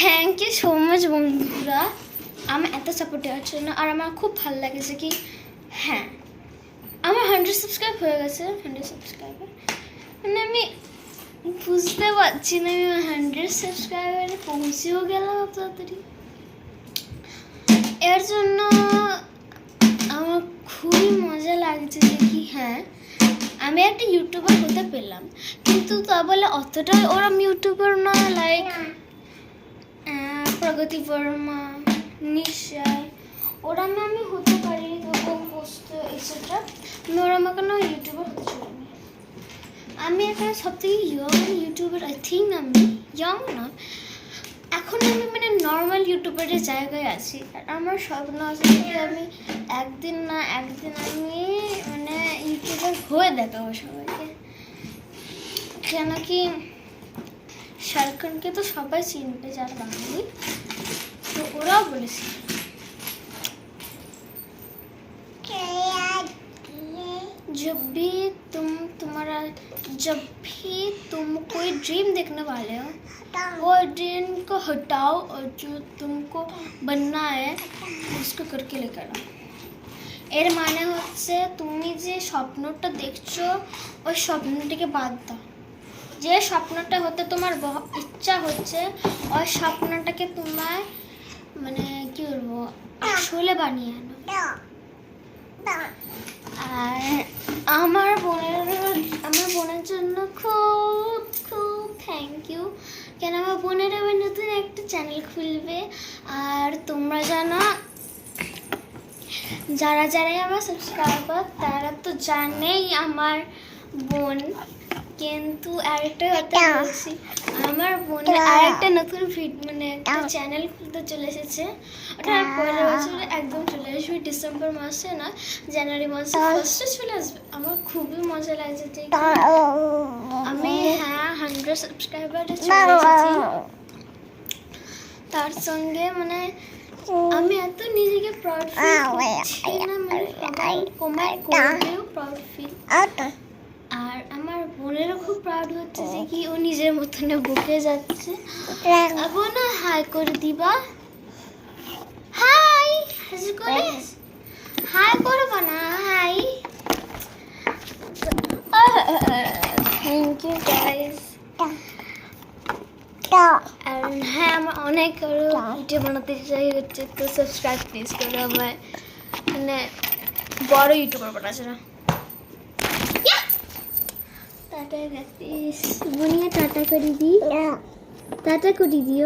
Thank you so much বন্ধুরা, আমার এত সাপোর্ট দেওয়ার জন্য। আর আমার খুব ভালো লাগেছে কি, হ্যাঁ আমার 100 সাবস্ক্রাইব হয়ে গেছে। 100 সাবস্ক্রাইবার মানে আমি বুঝতে পারছি না, আমি 100 সাবস্ক্রাইবারে পৌঁছেও গেলাম এত তাড়াতাড়ি। এর জন্য আমার খুবই মজা লাগছে যে কি হ্যাঁ আমি একটা ইউটিউবার হতে পেলাম। কিন্তু তা বলে অতটা ওরম ইউটিউবার না, লাইক প্রগতি বর্মা, নিশ্চয় ওরম আমি হতে পারি, পোস্ট এক্সেট্রা। আমি ওরম কোনো ইউটিউবার হতে চাইনি। আমি এখন সব থেকে ইয়ং ইউটিউবার, আই থিঙ্ক আমি ইয়ং না, এখন আমি মানে নর্মাল ইউটিউবারের জায়গায় আছি। আর আমার স্বপ্ন আছে যে আমি একদিন না একদিন আমি মানে ইউটিউবার হয়ে দেখাবো সবাইকে। কেন কি শাহরুখ খানকে তো সবাই চিনবে যারা বাঙালি, তো ওরাও বলেছে जब भी तुम कोई ड्रीम देखने वाले हो, वो ड्रीम को हटाओ और जो तुमको बनना है उसको करके लेकर आओ। এর মানে হচ্ছে তুমি যে স্বপ্নটা দেখছো ওই স্বপ্নটাকে বাদ দাও। যে স্বপ্নটা হতে তোমার ইচ্ছা হচ্ছে ওই স্বপ্নটাকে তোমার মানে কি বলবো আসলে বানিয়ে আনো। আর আমার বোনের জন্য খুব খুব থ্যাংক ইউ। কেন আমার বোনের আবার নতুন একটা চ্যানেল খুলবে। আর তোমরা জানো যারা যারাই আমার সাবস্ক্রাইবার তারা তো জানেই আমার বোন। কিন্তু আরেকটা কথা বলছি, আমার বোনের আরেকটা নতুন মানে একটা চ্যানেল খুলতে চলে এসেছে। ওটা পরের বছর একদম চলে আসবে, ডিসেম্বর মাসে না জানুয়ারি মাসে ফার্স্টে চলে আসবে। আমার খুবই মজা লাগছে যে আমি 100 সাবস্ক্রাইবারে চলে এসেছি। তার সঙ্গে মানে আমি এত নিজেকে প্রাউড ফিল করছি না, মানে সবাই কমেন্ট করলেও প্রাউড ফিল। আর আমার বোনেরও খুব প্রাউড হচ্ছে যে কি ও নিজের মতনে বকে যাচ্ছে। এখন না হাই করে দিবা, হাই হাসি করে হাই করবো না, হাই। Thank you guys. আর হ্যাঁ আমার অনেক ভিডিও বানাতে চাই হচ্ছে, তো সাবস্ক্রাইব প্লিজ করো আমার, মানে বড় ইউটিউবার বানাচ্ছে না। টাটা গাইস, বুনিয়া টাটা করে দিও।